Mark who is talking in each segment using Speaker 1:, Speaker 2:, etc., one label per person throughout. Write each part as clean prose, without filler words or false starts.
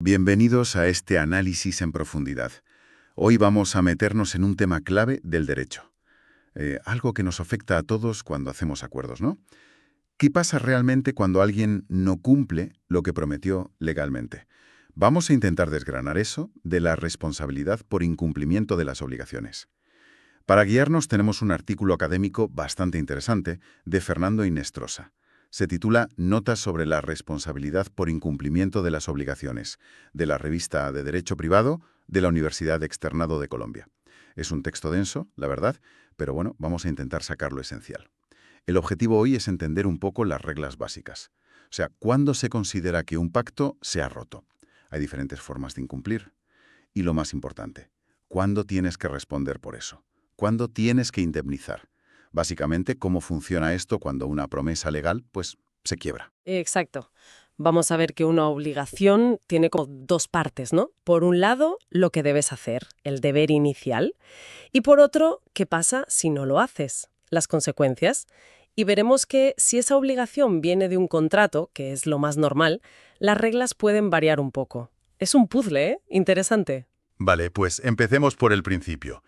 Speaker 1: Bienvenidos a este análisis en profundidad. Hoy vamos a meternos en un tema clave del derecho. Algo que nos afecta a todos cuando hacemos acuerdos, ¿no? ¿Qué pasa realmente cuando alguien no cumple lo que prometió legalmente? Vamos a intentar desgranar eso de la responsabilidad por incumplimiento de las obligaciones. Para guiarnos tenemos un artículo académico bastante interesante de Fernando Inestrosa. Se titula Notas sobre la responsabilidad por incumplimiento de las obligaciones, de la revista de Derecho Privado de la Universidad Externado de Colombia. Es un texto denso, la verdad, pero bueno, vamos a intentar sacar lo esencial. El objetivo hoy es entender un poco las reglas básicas. O sea, ¿cuándo se considera que un pacto se ha roto? Hay diferentes formas de incumplir. Y lo más importante, ¿cuándo tienes que responder por eso? ¿Cuándo tienes que indemnizar? Básicamente, cómo funciona esto cuando una promesa legal, pues, se quiebra.
Speaker 2: Exacto. Vamos a ver que una obligación tiene como dos partes, ¿no? Por un lado, lo que debes hacer, el deber inicial, y por otro, ¿qué pasa si no lo haces? Las consecuencias. Y veremos que si esa obligación viene de un contrato, que es lo más normal, las reglas pueden variar un poco. Es un puzzle, ¿eh? Interesante.
Speaker 1: Vale, pues empecemos por el principio.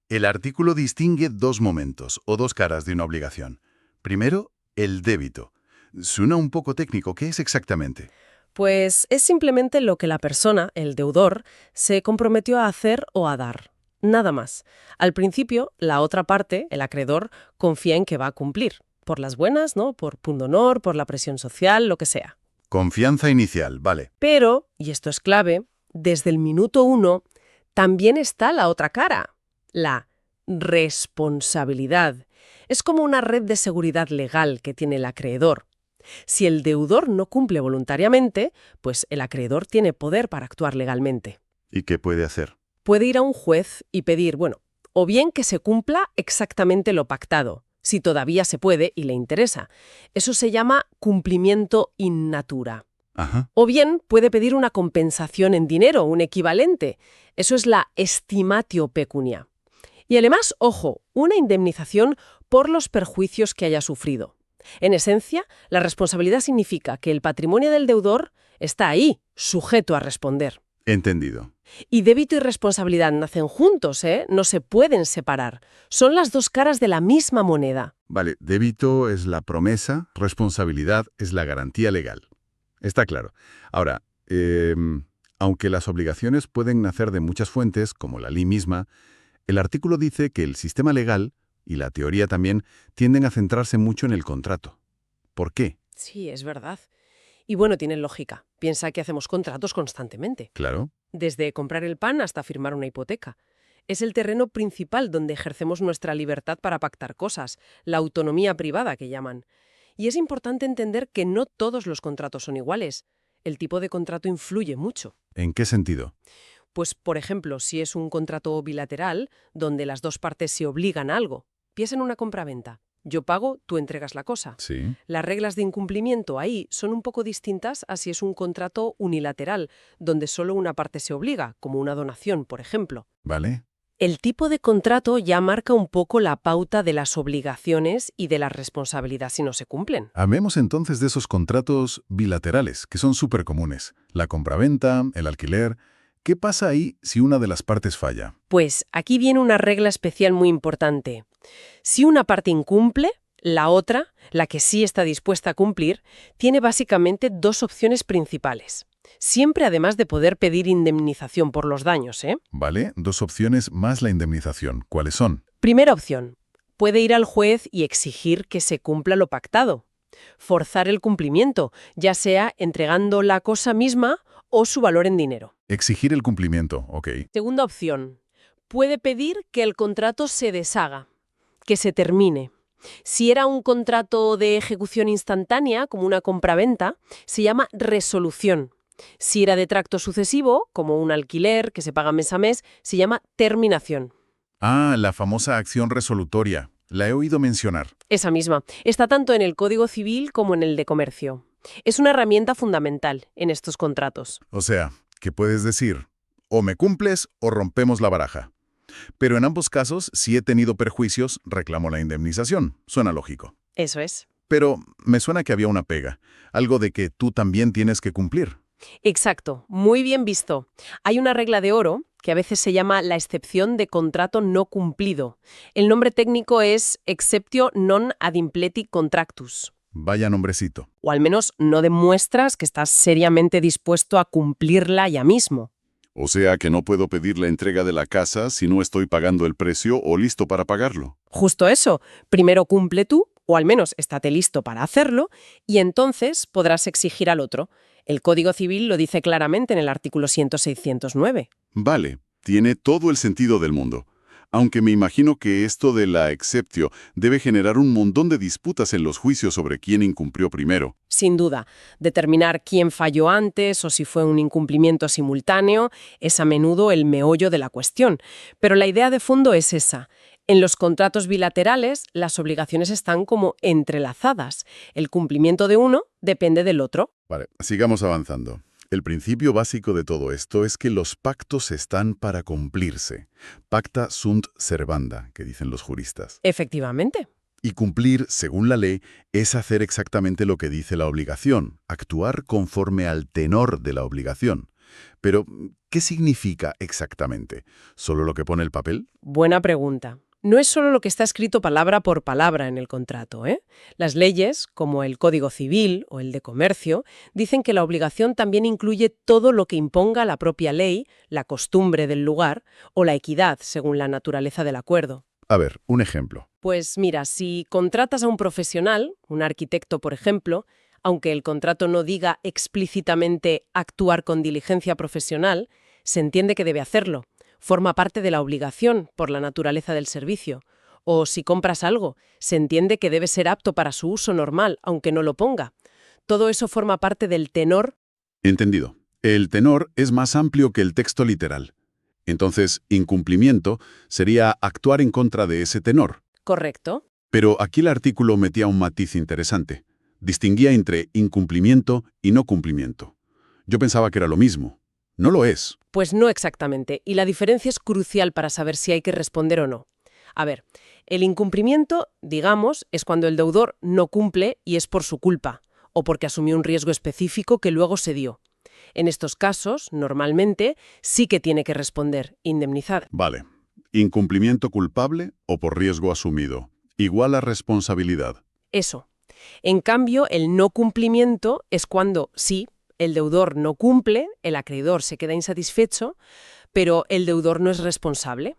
Speaker 1: El artículo distingue dos momentos o dos caras de una obligación. Primero, el débito. Suena un poco técnico, ¿qué es exactamente?
Speaker 2: Pues es simplemente lo que la persona, el deudor, se comprometió a hacer o a dar. Nada más. Al principio, la otra parte, el acreedor, confía en que va a cumplir. Por las buenas, ¿no? Por pundonor, por la presión social, lo que sea.
Speaker 1: Confianza inicial, vale.
Speaker 2: Pero, y esto es clave, desde el minuto 1 también está la otra cara, la responsabilidad. Es como una red de seguridad legal que tiene el acreedor. Si el deudor no cumple voluntariamente, pues el acreedor tiene poder para actuar legalmente.
Speaker 1: ¿Y qué puede hacer?
Speaker 2: Puede ir a un juez y pedir, o bien que se cumpla exactamente lo pactado, si todavía se puede y le interesa. Eso se llama cumplimiento in natura.
Speaker 1: Ajá.
Speaker 2: O bien puede pedir una compensación en dinero, un equivalente. Eso es la estimatio pecunia. Y además, ojo, una indemnización por los perjuicios que haya sufrido. En esencia, la responsabilidad significa que el patrimonio del deudor está ahí, sujeto a responder.
Speaker 1: Entendido.
Speaker 2: Y débito y responsabilidad nacen juntos, ¿eh? No se pueden separar. Son las dos caras de la misma moneda.
Speaker 1: Vale, débito es la promesa, responsabilidad es la garantía legal. Está claro. Ahora, aunque las obligaciones pueden nacer de muchas fuentes, como la ley misma, el artículo dice que el sistema legal, y la teoría también, tienden a centrarse mucho en el contrato. ¿Por qué?
Speaker 2: Sí, es verdad. Y bueno, tienen lógica. Piensa que hacemos contratos constantemente.
Speaker 1: Claro.
Speaker 2: Desde comprar el pan hasta firmar una hipoteca. Es el terreno principal donde ejercemos nuestra libertad para pactar cosas, la autonomía privada que llaman. Y es importante entender que no todos los contratos son iguales. El tipo de contrato influye mucho.
Speaker 1: ¿En qué sentido?
Speaker 2: Pues, por ejemplo, si es un contrato bilateral, donde las dos partes se obligan a algo. Piensa en una compraventa. Yo pago, tú entregas la cosa.
Speaker 1: Sí.
Speaker 2: Las reglas de incumplimiento ahí son un poco distintas a si es un contrato unilateral, donde solo una parte se obliga, como una donación, por ejemplo.
Speaker 1: Vale.
Speaker 2: El tipo de contrato ya marca un poco la pauta de las obligaciones y de la responsabilidad si no se cumplen.
Speaker 1: Hablemos entonces de esos contratos bilaterales, que son súper comunes. La compraventa, el alquiler. ¿Qué pasa ahí si una de las partes falla?
Speaker 2: Pues aquí viene una regla especial muy importante. Si una parte incumple, la otra, la que sí está dispuesta a cumplir, tiene básicamente dos opciones principales. Siempre además de poder pedir indemnización por los daños, ¿eh?
Speaker 1: Vale, dos opciones más la indemnización. ¿Cuáles son?
Speaker 2: Primera opción. Puede ir al juez y exigir que se cumpla lo pactado. Forzar el cumplimiento, ya sea entregando la cosa misma o su valor en dinero.
Speaker 1: Exigir el cumplimiento, ok.
Speaker 2: Segunda opción. Puede pedir que el contrato se deshaga, que se termine. Si era un contrato de ejecución instantánea, como una compraventa, se llama resolución. Si era de tracto sucesivo, como un alquiler que se paga mes a mes, se llama terminación.
Speaker 1: Ah, la famosa acción resolutoria. La he oído mencionar.
Speaker 2: Esa misma. Está tanto en el Código Civil como en el de Comercio. Es una herramienta fundamental en estos contratos.
Speaker 1: O sea, ¿qué puedes decir? O me cumples o rompemos la baraja. Pero en ambos casos, si he tenido perjuicios, reclamo la indemnización. Suena lógico.
Speaker 2: Eso es.
Speaker 1: Pero me suena que había una pega. Algo de que tú también tienes que cumplir.
Speaker 2: Exacto, muy bien visto. Hay una regla de oro que a veces se llama la excepción de contrato no cumplido. El nombre técnico es exceptio non ad impleti contractus.
Speaker 1: Vaya nombrecito.
Speaker 2: O al menos no demuestras que estás seriamente dispuesto a cumplirla ya mismo.
Speaker 3: O sea que no puedo pedir la entrega de la casa si no estoy pagando el precio o listo para pagarlo.
Speaker 2: Justo eso, primero cumple tú, o al menos estate listo para hacerlo, y entonces podrás exigir al otro. El Código Civil lo dice claramente en el artículo 106-109.
Speaker 3: Vale, tiene todo el sentido del mundo. Aunque me imagino que esto de la exceptio debe generar un montón de disputas en los juicios sobre quién incumplió primero.
Speaker 2: Sin duda, determinar quién falló antes o si fue un incumplimiento simultáneo es a menudo el meollo de la cuestión. Pero la idea de fondo es esa. En los contratos bilaterales, las obligaciones están como entrelazadas. El cumplimiento de uno depende del otro.
Speaker 1: Vale, sigamos avanzando. El principio básico de todo esto es que los pactos están para cumplirse. Pacta sunt servanda, que dicen los juristas.
Speaker 2: Efectivamente.
Speaker 1: Y cumplir, según la ley, es hacer exactamente lo que dice la obligación, actuar conforme al tenor de la obligación. Pero, ¿qué significa exactamente? ¿Solo lo que pone el papel?
Speaker 2: Buena pregunta. No es solo lo que está escrito palabra por palabra en el contrato, ¿eh? Las leyes, como el Código Civil o el de Comercio, dicen que la obligación también incluye todo lo que imponga la propia ley, la costumbre del lugar o la equidad, según la naturaleza del acuerdo.
Speaker 1: A ver, un ejemplo.
Speaker 2: Pues mira, si contratas a un profesional, un arquitecto, por ejemplo, aunque el contrato no diga explícitamente actuar con diligencia profesional, se entiende que debe hacerlo. Forma parte de la obligación por la naturaleza del servicio. O si compras algo, se entiende que debe ser apto para su uso normal, aunque no lo ponga. Todo eso forma parte del tenor.
Speaker 1: Entendido. El tenor es más amplio que el texto literal. Entonces, incumplimiento sería actuar en contra de ese tenor.
Speaker 2: Correcto.
Speaker 1: Pero aquí el artículo metía un matiz interesante. Distinguía entre incumplimiento y no cumplimiento. Yo pensaba que era lo mismo. No lo es.
Speaker 2: Pues no exactamente, y la diferencia es crucial para saber si hay que responder o no. A ver, el incumplimiento, digamos, es cuando el deudor no cumple y es por su culpa, o porque asumió un riesgo específico que luego se dio. En estos casos, normalmente, sí que tiene que responder, indemnizar.
Speaker 1: Vale. Incumplimiento culpable o por riesgo asumido. Igual a responsabilidad.
Speaker 2: Eso. En cambio, el no cumplimiento es cuando, sí, el deudor no cumple, el acreedor se queda insatisfecho, pero el deudor no es responsable.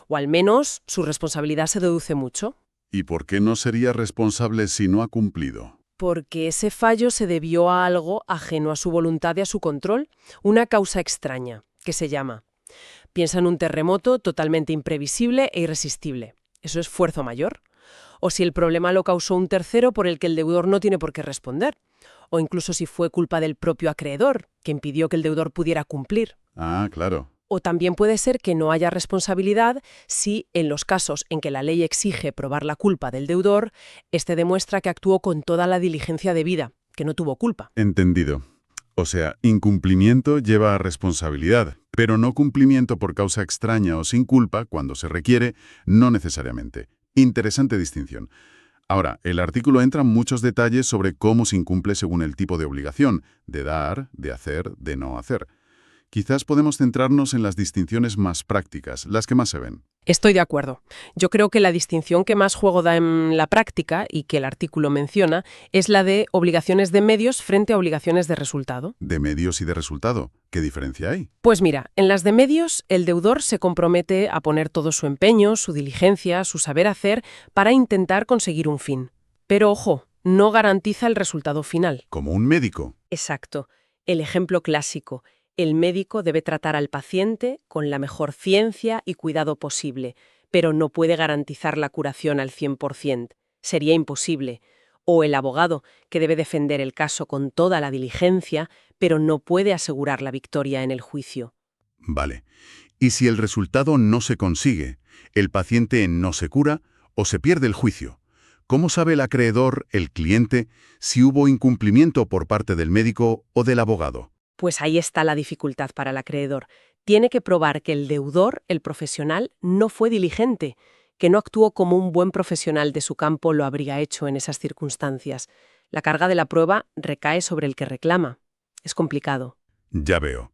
Speaker 2: O al menos su responsabilidad se deduce mucho.
Speaker 1: ¿Y por qué no sería responsable si no ha cumplido?
Speaker 2: Porque ese fallo se debió a algo ajeno a su voluntad y a su control, una causa extraña, que se llama. Piensa en un terremoto totalmente imprevisible e irresistible. Eso es fuerza mayor. O si el problema lo causó un tercero por el que el deudor no tiene por qué responder. O incluso si fue culpa del propio acreedor, que impidió que el deudor pudiera cumplir.
Speaker 1: Ah, claro.
Speaker 2: O también puede ser que no haya responsabilidad si, en los casos en que la ley exige probar la culpa del deudor, éste demuestra que actuó con toda la diligencia debida, que no tuvo culpa.
Speaker 1: Entendido. O sea, incumplimiento lleva a responsabilidad, pero no cumplimiento por causa extraña o sin culpa, cuando se requiere, no necesariamente. Interesante distinción. Ahora, el artículo entra en muchos detalles sobre cómo se incumple según el tipo de obligación, de dar, de hacer, de no hacer. Quizás podemos centrarnos en las distinciones más prácticas, las que más se ven.
Speaker 2: Estoy de acuerdo. Yo creo que la distinción que más juego da en la práctica y que el artículo menciona es la de obligaciones de medios frente a obligaciones de resultado.
Speaker 1: De medios y de resultado. ¿Qué diferencia hay?
Speaker 2: Pues mira, en las de medios, el deudor se compromete a poner todo su empeño, su diligencia, su saber hacer para intentar conseguir un fin. Pero ojo, no garantiza el resultado final.
Speaker 1: Como un médico.
Speaker 2: Exacto. El ejemplo clásico. El médico debe tratar al paciente con la mejor ciencia y cuidado posible, pero no puede garantizar la curación al 100%. Sería imposible. O el abogado, que debe defender el caso con toda la diligencia, pero no puede asegurar la victoria en el juicio.
Speaker 1: Vale. ¿Y si el resultado no se consigue, el paciente no se cura o se pierde el juicio? ¿Cómo sabe el acreedor, el cliente, si hubo incumplimiento por parte del médico o del abogado?
Speaker 2: Pues ahí está la dificultad para el acreedor. Tiene que probar que el deudor, el profesional, no fue diligente, que no actuó como un buen profesional de su campo lo habría hecho en esas circunstancias. La carga de la prueba recae sobre el que reclama. Es complicado.
Speaker 3: Ya veo.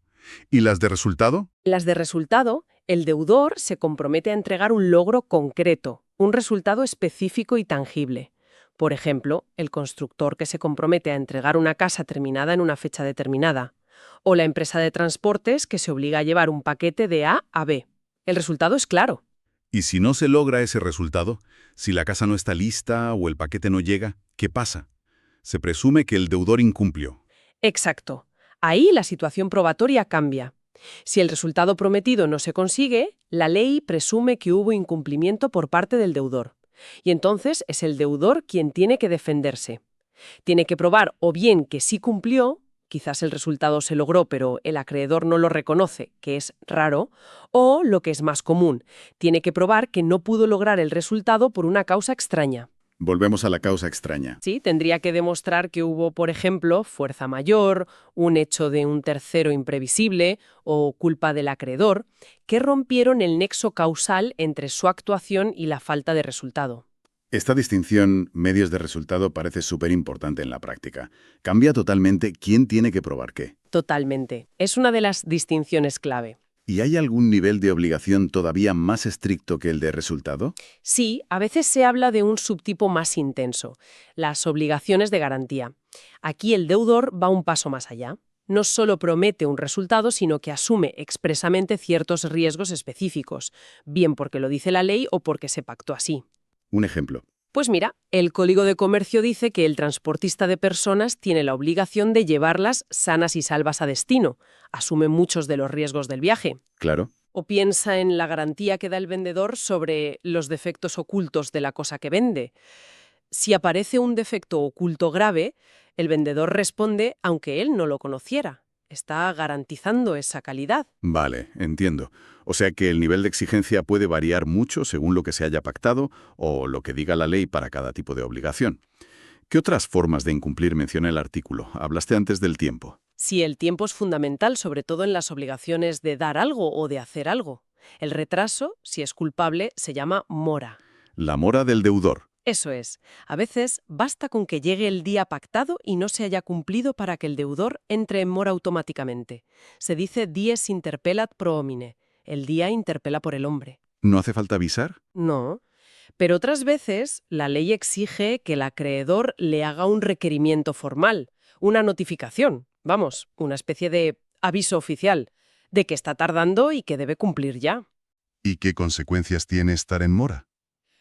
Speaker 3: ¿Y las de resultado?
Speaker 2: Las de resultado, el deudor se compromete a entregar un logro concreto, un resultado específico y tangible. Por ejemplo, el constructor que se compromete a entregar una casa terminada en una fecha determinada. O la empresa de transportes que se obliga a llevar un paquete de A a B. El resultado es claro.
Speaker 3: Y si no se logra ese resultado, si la casa no está lista o el paquete no llega, ¿qué pasa? Se presume que el deudor incumplió.
Speaker 2: Exacto. Ahí la situación probatoria cambia. Si el resultado prometido no se consigue, la ley presume que hubo incumplimiento por parte del deudor. Y entonces es el deudor quien tiene que defenderse. Tiene que probar o bien que sí cumplió, quizás el resultado se logró pero el acreedor no lo reconoce, que es raro, o, lo que es más común, tiene que probar que no pudo lograr el resultado por una causa extraña.
Speaker 1: Volvemos a la causa extraña.
Speaker 2: Sí, tendría que demostrar que hubo, por ejemplo, fuerza mayor, un hecho de un tercero imprevisible o culpa del acreedor, que rompieron el nexo causal entre su actuación y la falta de resultado.
Speaker 1: Esta distinción medios de resultado parece súper importante en la práctica. Cambia totalmente quién tiene que probar qué.
Speaker 2: Totalmente. Es una de las distinciones clave.
Speaker 1: ¿Y hay algún nivel de obligación todavía más estricto que el de resultado?
Speaker 2: Sí, a veces se habla de un subtipo más intenso, las obligaciones de garantía. Aquí el deudor va un paso más allá. No solo promete un resultado, sino que asume expresamente ciertos riesgos específicos, bien porque lo dice la ley o porque se pactó así.
Speaker 1: Un ejemplo.
Speaker 2: Pues mira, el Código de Comercio dice que el transportista de personas tiene la obligación de llevarlas sanas y salvas a destino. Asume muchos de los riesgos del viaje.
Speaker 1: Claro.
Speaker 2: O piensa en la garantía que da el vendedor sobre los defectos ocultos de la cosa que vende. Si aparece un defecto oculto grave, el vendedor responde aunque él no lo conociera. Está garantizando esa calidad.
Speaker 1: Vale, entiendo. O sea que el nivel de exigencia puede variar mucho según lo que se haya pactado o lo que diga la ley para cada tipo de obligación. ¿Qué otras formas de incumplir menciona el artículo? Hablaste antes del tiempo.
Speaker 2: Sí, el tiempo es fundamental, sobre todo en las obligaciones de dar algo o de hacer algo. El retraso, si es culpable, se llama mora.
Speaker 1: La mora del deudor.
Speaker 2: Eso es. A veces basta con que llegue el día pactado y no se haya cumplido para que el deudor entre en mora automáticamente. Se dice dies interpellat pro homine. El día interpela por el hombre.
Speaker 1: ¿No hace falta avisar?
Speaker 2: No. Pero otras veces la ley exige que el acreedor le haga un requerimiento formal, una notificación, vamos, una especie de aviso oficial, de que está tardando y que debe cumplir ya.
Speaker 3: ¿Y qué consecuencias tiene estar en mora?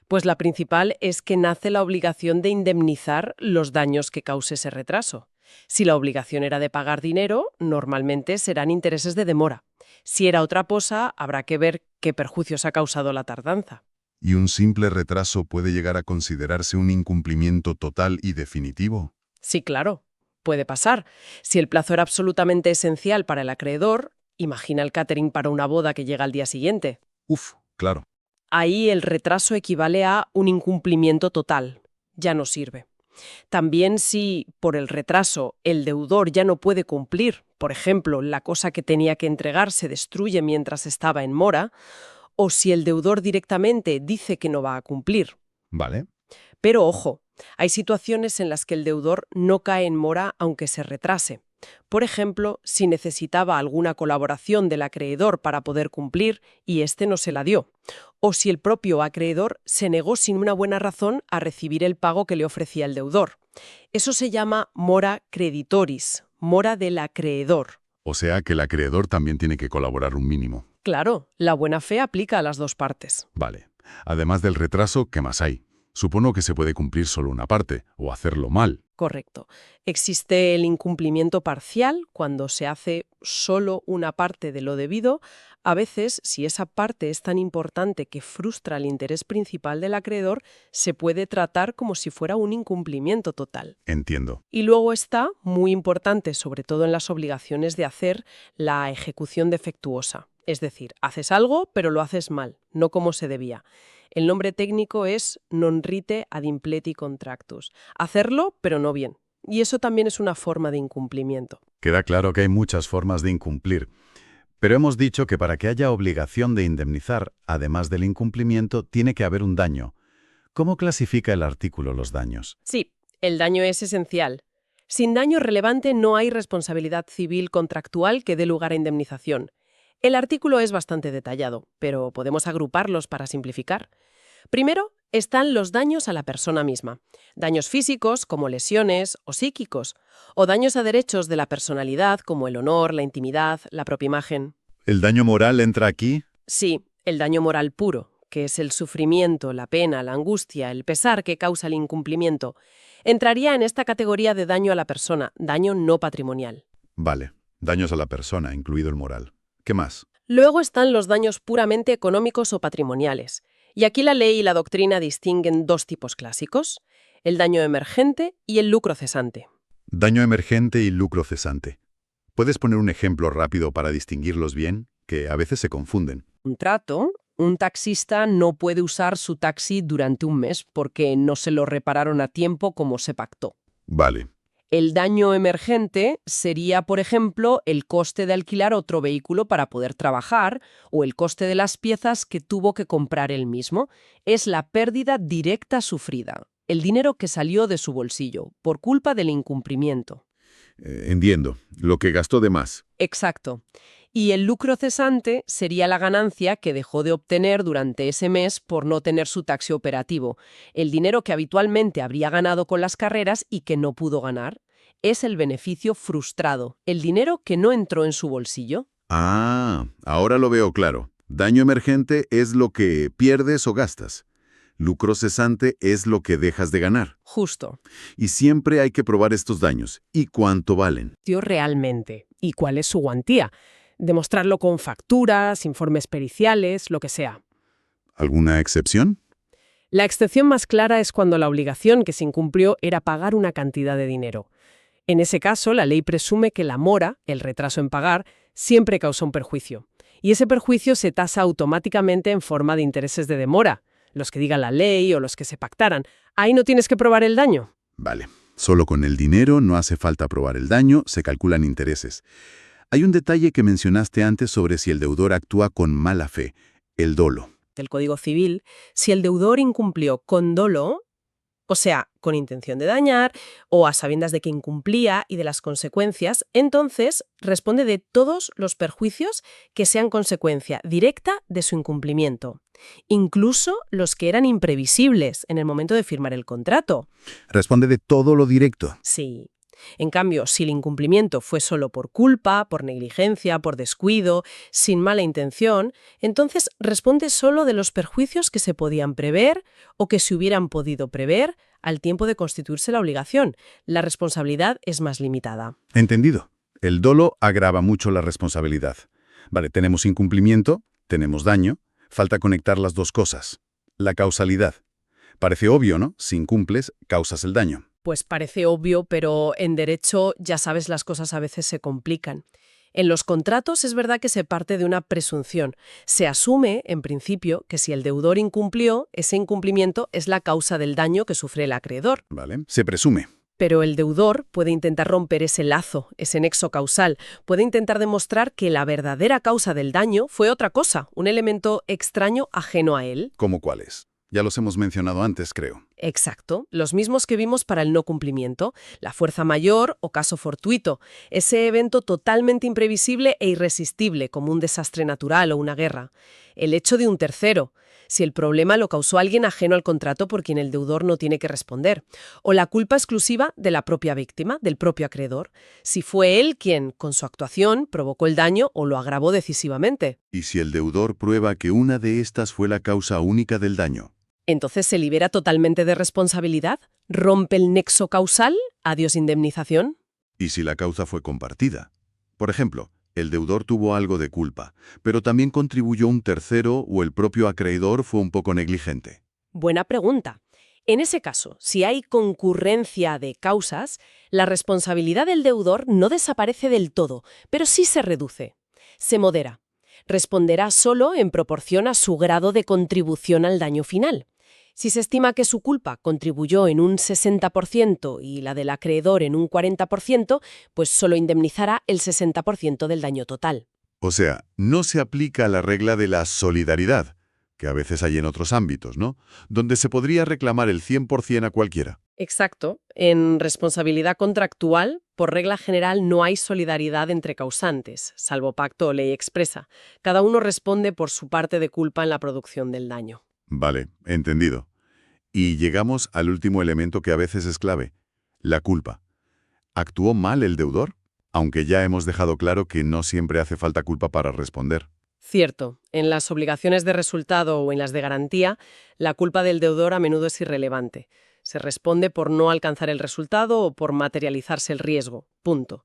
Speaker 2: Pues la principal es que nace la obligación de indemnizar los daños que cause ese retraso. Si la obligación era de pagar dinero, normalmente serán intereses de demora. Si era otra cosa, habrá que ver qué perjuicios ha causado la tardanza.
Speaker 3: ¿Y un simple retraso puede llegar a considerarse un incumplimiento total y definitivo?
Speaker 2: Sí, claro, puede pasar. Si el plazo era absolutamente esencial para el acreedor, imagina el catering para una boda que llega al día siguiente.
Speaker 3: Uf, claro.
Speaker 2: Ahí el retraso equivale a un incumplimiento total. Ya no sirve. También si, por el retraso, el deudor ya no puede cumplir, por ejemplo, la cosa que tenía que entregar se destruye mientras estaba en mora, o si el deudor directamente dice que no va a cumplir.
Speaker 3: Vale.
Speaker 2: Pero ojo, hay situaciones en las que el deudor no cae en mora aunque se retrase. Por ejemplo, si necesitaba alguna colaboración del acreedor para poder cumplir y éste no se la dio. O si el propio acreedor se negó sin una buena razón a recibir el pago que le ofrecía el deudor. Eso se llama mora creditoris, mora del acreedor.
Speaker 3: O sea que el acreedor también tiene que colaborar un mínimo.
Speaker 2: Claro, la buena fe aplica a las dos partes.
Speaker 3: Vale. Además del retraso, ¿qué más hay? Supongo que se puede cumplir solo una parte, o hacerlo mal.
Speaker 2: Correcto. Existe el incumplimiento parcial, cuando se hace solo una parte de lo debido. A veces, si esa parte es tan importante que frustra el interés principal del acreedor, se puede tratar como si fuera un incumplimiento total.
Speaker 3: Entiendo.
Speaker 2: Y luego está, muy importante, sobre todo en las obligaciones de hacer, la ejecución defectuosa. Es decir, haces algo, pero lo haces mal, no como se debía. El nombre técnico es non rite ad impleti contractus. Hacerlo, pero no bien. Y eso también es una forma de incumplimiento.
Speaker 4: Queda claro que hay muchas formas de incumplir. Pero hemos dicho que para que haya obligación de indemnizar, además del incumplimiento, tiene que haber un daño. ¿Cómo clasifica el artículo los daños?
Speaker 2: Sí, el daño es esencial. Sin daño relevante no hay responsabilidad civil contractual que dé lugar a indemnización. El artículo es bastante detallado, pero podemos agruparlos para simplificar. Primero, están los daños a la persona misma. Daños físicos, como lesiones, o psíquicos, o daños a derechos de la personalidad, como el honor, la intimidad, la propia imagen.
Speaker 4: ¿El daño moral entra aquí?
Speaker 2: Sí, el daño moral puro, que es el sufrimiento, la pena, la angustia, el pesar que causa el incumplimiento, entraría en esta categoría de daño a la persona, daño no patrimonial.
Speaker 4: Vale, daños a la persona, incluido el moral. ¿Qué más?
Speaker 2: Luego están los daños puramente económicos o patrimoniales. Y aquí la ley y la doctrina distinguen dos tipos clásicos, el daño emergente y el lucro cesante.
Speaker 4: Daño emergente y lucro cesante. ¿Puedes poner un ejemplo rápido para distinguirlos bien? Que a veces se confunden.
Speaker 2: Un trato, un taxista no puede usar su taxi durante un mes porque no se lo repararon a tiempo como se pactó.
Speaker 4: Vale.
Speaker 2: El daño emergente sería, por ejemplo, el coste de alquilar otro vehículo para poder trabajar o el coste de las piezas que tuvo que comprar él mismo. Es la pérdida directa sufrida, el dinero que salió de su bolsillo por culpa del incumplimiento.
Speaker 3: Entiendo. Lo que gastó de más.
Speaker 2: Exacto. Y el lucro cesante sería la ganancia que dejó de obtener durante ese mes por no tener su taxi operativo, el dinero que habitualmente habría ganado con las carreras y que no pudo ganar. Es el beneficio frustrado, el dinero que no entró en su bolsillo.
Speaker 3: Ah, ahora lo veo claro. Daño emergente es lo que pierdes o gastas. Lucro cesante es lo que dejas de ganar.
Speaker 2: Justo.
Speaker 3: Y siempre hay que probar estos daños. ¿Y cuánto valen?
Speaker 2: Dio realmente. ¿Y cuál es su cuantía? Demostrarlo con facturas, informes periciales, lo que sea.
Speaker 3: ¿Alguna excepción?
Speaker 2: La excepción más clara es cuando la obligación que se incumplió era pagar una cantidad de dinero. En ese caso, la ley presume que la mora, el retraso en pagar, siempre causa un perjuicio. Y ese perjuicio se tasa automáticamente en forma de intereses de demora, los que diga la ley o los que se pactaran. Ahí no tienes que probar el daño.
Speaker 3: Vale. Solo con el dinero no hace falta probar el daño, se calculan intereses. Hay un detalle que mencionaste antes sobre si el deudor actúa con mala fe, el dolo.
Speaker 2: Del Código Civil, si el deudor incumplió con dolo, o sea, con intención de dañar, o a sabiendas de que incumplía y de las consecuencias, entonces responde de todos los perjuicios que sean consecuencia directa de su incumplimiento, incluso los que eran imprevisibles en el momento de firmar el contrato.
Speaker 3: Responde de todo lo directo.
Speaker 2: Sí. En cambio, si el incumplimiento fue solo por culpa, por negligencia, por descuido, sin mala intención, entonces responde solo de los perjuicios que se podían prever o que se hubieran podido prever al tiempo de constituirse la obligación. La responsabilidad es más limitada.
Speaker 3: Entendido. El dolo agrava mucho la responsabilidad. Vale, tenemos incumplimiento, tenemos daño, falta conectar las dos cosas. La causalidad. Parece obvio, ¿no? Si incumples, causas el daño.
Speaker 2: Pues parece obvio, pero en derecho, ya sabes, las cosas a veces se complican. En los contratos es verdad que se parte de una presunción. Se asume, en principio, que si el deudor incumplió, ese incumplimiento es la causa del daño que sufre el acreedor.
Speaker 3: Vale. Se presume.
Speaker 2: Pero el deudor puede intentar romper ese lazo, ese nexo causal. Puede intentar demostrar que la verdadera causa del daño fue otra cosa, un elemento extraño ajeno a él.
Speaker 3: ¿Cómo cuáles? Ya los hemos mencionado antes, creo.
Speaker 2: Exacto, los mismos que vimos para el no cumplimiento, la fuerza mayor o caso fortuito, ese evento totalmente imprevisible e irresistible como un desastre natural o una guerra, el hecho de un tercero, si el problema lo causó alguien ajeno al contrato por quien el deudor no tiene que responder, o la culpa exclusiva de la propia víctima, del propio acreedor, si fue él quien, con su actuación, provocó el daño o lo agravó decisivamente.
Speaker 3: ¿Y si el deudor prueba que una de estas fue la causa única del daño?
Speaker 2: Entonces se libera totalmente de responsabilidad, rompe el nexo causal, adiós indemnización.
Speaker 3: ¿Y si la causa fue compartida? Por ejemplo, el deudor tuvo algo de culpa, pero también contribuyó un tercero o el propio acreedor fue un poco negligente.
Speaker 2: Buena pregunta. En ese caso, si hay concurrencia de causas, la responsabilidad del deudor no desaparece del todo, pero sí se reduce. Se modera. Responderá solo en proporción a su grado de contribución al daño final. Si se estima que su culpa contribuyó en un 60% y la del acreedor en un 40%, pues solo indemnizará el 60% del daño total.
Speaker 3: O sea, no se aplica la regla de la solidaridad, que a veces hay en otros ámbitos, ¿no? Donde se podría reclamar el 100% a cualquiera.
Speaker 2: Exacto. En responsabilidad contractual, por regla general, no hay solidaridad entre causantes, salvo pacto o ley expresa. Cada uno responde por su parte de culpa en la producción del daño.
Speaker 3: Vale, entendido. Y llegamos al último elemento que a veces es clave, la culpa. ¿Actuó mal el deudor? Aunque ya hemos dejado claro que no siempre hace falta culpa para responder.
Speaker 2: Cierto, en las obligaciones de resultado o en las de garantía, la culpa del deudor a menudo es irrelevante. Se responde por no alcanzar el resultado o por materializarse el riesgo. Punto.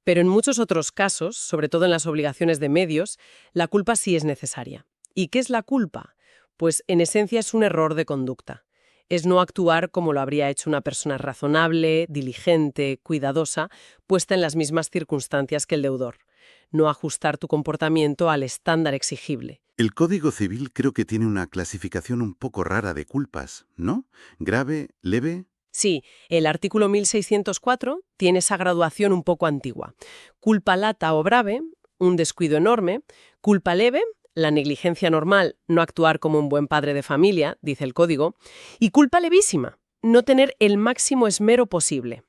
Speaker 2: Pero en muchos otros casos, sobre todo en las obligaciones de medios, la culpa sí es necesaria. ¿Y qué es la culpa? Pues en esencia es un error de conducta. Es no actuar como lo habría hecho una persona razonable, diligente, cuidadosa, puesta en las mismas circunstancias que el deudor. No ajustar tu comportamiento al estándar exigible.
Speaker 5: El Código Civil creo que tiene una clasificación un poco rara de culpas, ¿no? Grave, leve.
Speaker 2: Sí, el artículo 1604 tiene esa graduación un poco antigua. Culpa lata o grave, un descuido enorme. Culpa leve, la negligencia normal, no actuar como un buen padre de familia, dice el código. Y culpa levísima, no tener el máximo esmero posible.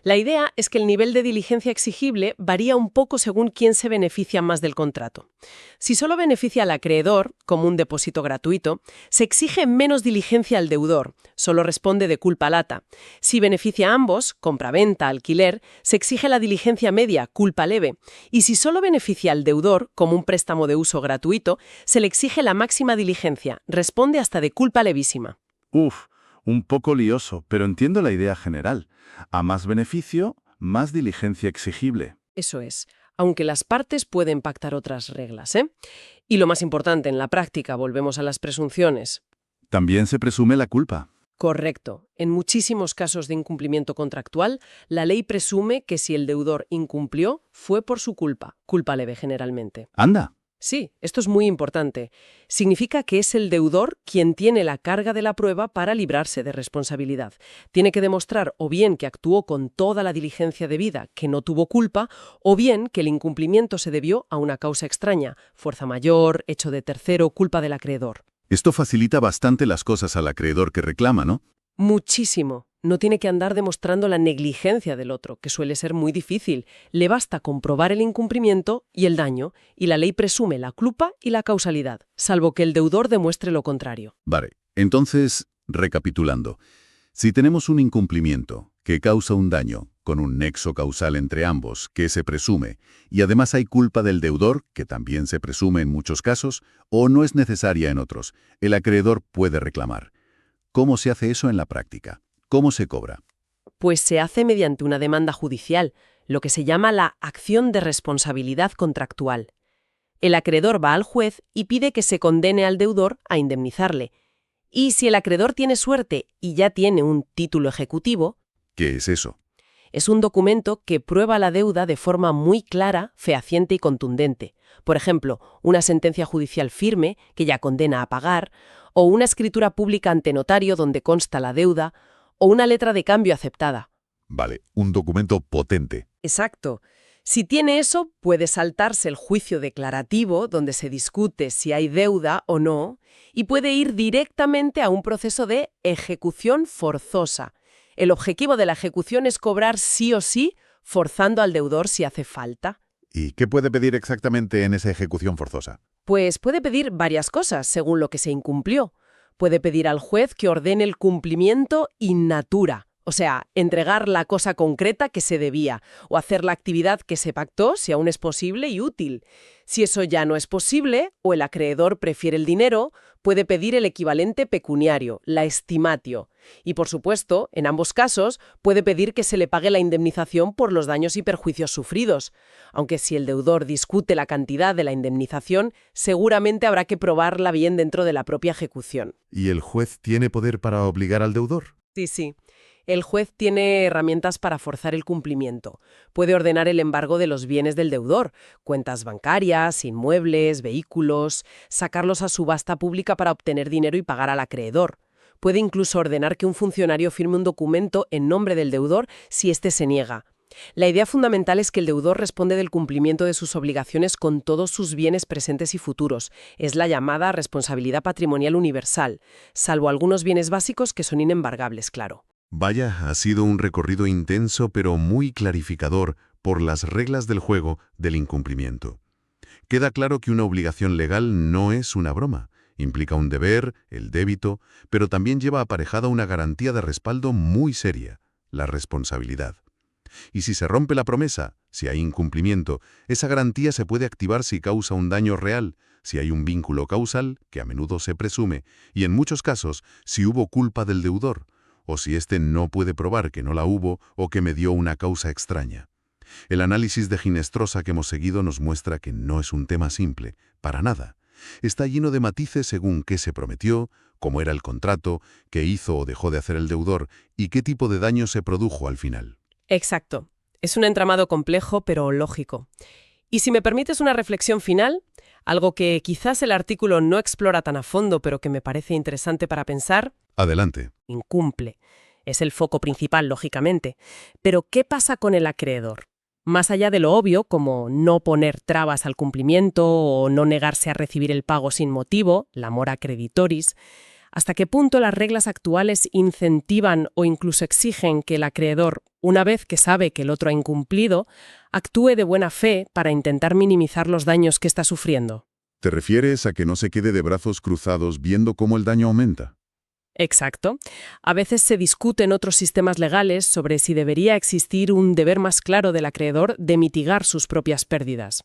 Speaker 2: La idea es que el nivel de diligencia exigible varía un poco según quién se beneficia más del contrato. Si solo beneficia al acreedor, como un depósito gratuito, se exige menos diligencia al deudor, solo responde de culpa lata. Si beneficia a ambos, compraventa, alquiler, se exige la diligencia media, culpa leve. Y si solo beneficia al deudor, como un préstamo de uso gratuito, se le exige la máxima diligencia, responde hasta de culpa levísima.
Speaker 6: Uf, un poco lioso, pero entiendo la idea general. A más beneficio, más diligencia exigible.
Speaker 2: Eso es, aunque las partes pueden pactar otras reglas, ¿eh? Y lo más importante, en la práctica, volvemos a las presunciones.
Speaker 6: También se presume la culpa.
Speaker 2: Correcto. En muchísimos casos de incumplimiento contractual, la ley presume que si el deudor incumplió, fue por su culpa leve generalmente.
Speaker 6: Anda.
Speaker 2: Sí, esto es muy importante. Significa que es el deudor quien tiene la carga de la prueba para librarse de responsabilidad. Tiene que demostrar o bien que actuó con toda la diligencia debida, que no tuvo culpa, o bien que el incumplimiento se debió a una causa extraña, fuerza mayor, hecho de tercero, culpa del acreedor.
Speaker 3: Esto facilita bastante las cosas al acreedor que reclama, ¿no?
Speaker 2: Muchísimo. No tiene que andar demostrando la negligencia del otro, que suele ser muy difícil. Le basta comprobar el incumplimiento y el daño, y la ley presume la culpa y la causalidad, salvo que el deudor demuestre lo contrario.
Speaker 3: Vale, entonces, recapitulando. Si tenemos un incumplimiento que causa un daño, con un nexo causal entre ambos, que se presume, y además hay culpa del deudor, que también se presume en muchos casos, o no es necesaria en otros, el acreedor puede reclamar. ¿Cómo se hace eso en la práctica? ¿Cómo se cobra?
Speaker 2: Pues se hace mediante una demanda judicial, lo que se llama la acción de responsabilidad contractual. El acreedor va al juez y pide que se condene al deudor a indemnizarle. Y si el acreedor tiene suerte y ya tiene un título ejecutivo,
Speaker 3: ¿Qué es eso?
Speaker 2: es un documento que prueba la deuda de forma muy clara, fehaciente y contundente. Por ejemplo, una sentencia judicial firme que ya condena a pagar, o una escritura pública ante notario donde consta la deuda, o una letra de cambio aceptada.
Speaker 3: Vale, un documento potente.
Speaker 2: Exacto. Si tiene eso, puede saltarse el juicio declarativo, donde se discute si hay deuda o no, y puede ir directamente a un proceso de ejecución forzosa. El objetivo de la ejecución es cobrar sí o sí, forzando al deudor si hace falta.
Speaker 3: ¿Y qué puede pedir exactamente en esa ejecución forzosa?
Speaker 2: Pues puede pedir varias cosas, según lo que se incumplió. Puede pedir al juez que ordene el cumplimiento in natura, o sea, entregar la cosa concreta que se debía, o hacer la actividad que se pactó, si aún es posible y útil. Si eso ya no es posible, o el acreedor prefiere el dinero, puede pedir el equivalente pecuniario, la estimatio. Y, por supuesto, en ambos casos, puede pedir que se le pague la indemnización por los daños y perjuicios sufridos. Aunque si el deudor discute la cantidad de la indemnización, seguramente habrá que probarla bien dentro de la propia ejecución.
Speaker 3: ¿Y el juez tiene poder para obligar al deudor?
Speaker 2: Sí. El juez tiene herramientas para forzar el cumplimiento. Puede ordenar el embargo de los bienes del deudor, cuentas bancarias, inmuebles, vehículos, sacarlos a subasta pública para obtener dinero y pagar al acreedor. Puede incluso ordenar que un funcionario firme un documento en nombre del deudor si éste se niega. La idea fundamental es que el deudor responde del cumplimiento de sus obligaciones con todos sus bienes presentes y futuros. Es la llamada responsabilidad patrimonial universal, salvo algunos bienes básicos que son inembargables, claro.
Speaker 5: Vaya, ha sido un recorrido intenso pero muy clarificador por las reglas del juego del incumplimiento. Queda claro que una obligación legal no es una broma. Implica un deber, el débito, pero también lleva aparejada una garantía de respaldo muy seria, la responsabilidad. Y si se rompe la promesa, si hay incumplimiento, esa garantía se puede activar si causa un daño real, si hay un vínculo causal, que a menudo se presume, y en muchos casos, si hubo culpa del deudor, o si éste no puede probar que no la hubo o que medió una causa extraña. El análisis de Ginestrosa que hemos seguido nos muestra que no es un tema simple, para nada. Está lleno de matices según qué se prometió, cómo era el contrato, qué hizo o dejó de hacer el deudor y qué tipo de daño se produjo al final.
Speaker 2: Exacto. Es un entramado complejo, pero lógico. Y si me permites una reflexión final, algo que quizás el artículo no explora tan a fondo, pero que me parece interesante para pensar,
Speaker 3: Adelante.
Speaker 2: incumple. Es el foco principal, lógicamente. Pero, ¿qué pasa con el acreedor? Más allá de lo obvio, como no poner trabas al cumplimiento o no negarse a recibir el pago sin motivo, la mora creditoris, ¿hasta qué punto las reglas actuales incentivan o incluso exigen que el acreedor, una vez que sabe que el otro ha incumplido, actúe de buena fe para intentar minimizar los daños que está sufriendo?
Speaker 3: ¿Te refieres a que no se quede de brazos cruzados viendo cómo el daño aumenta?
Speaker 2: Exacto. A veces se discute en otros sistemas legales sobre si debería existir un deber más claro del acreedor de mitigar sus propias pérdidas.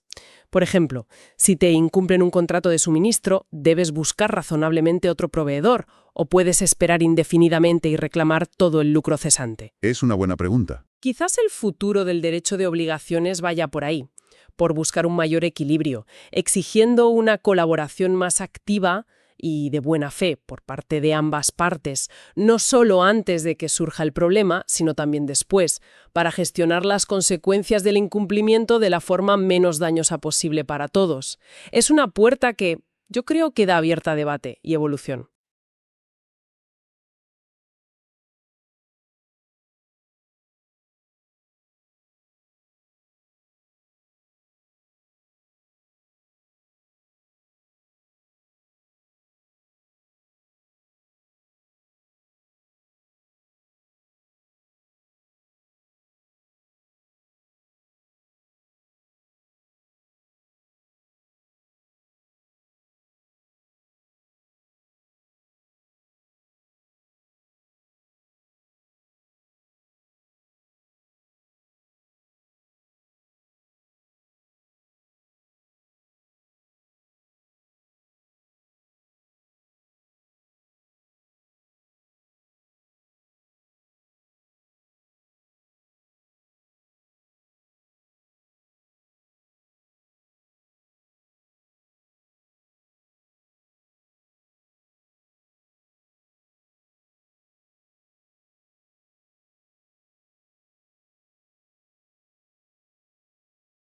Speaker 2: Por ejemplo, si te incumplen un contrato de suministro, debes buscar razonablemente otro proveedor o puedes esperar indefinidamente y reclamar todo el lucro cesante.
Speaker 3: Es una buena pregunta.
Speaker 2: Quizás el futuro del derecho de obligaciones vaya por ahí, por buscar un mayor equilibrio, exigiendo una colaboración más activa y de buena fe por parte de ambas partes, no solo antes de que surja el problema, sino también después, para gestionar las consecuencias del incumplimiento de la forma menos dañosa posible para todos. Es una puerta que yo creo queda abierta a debate y evolución.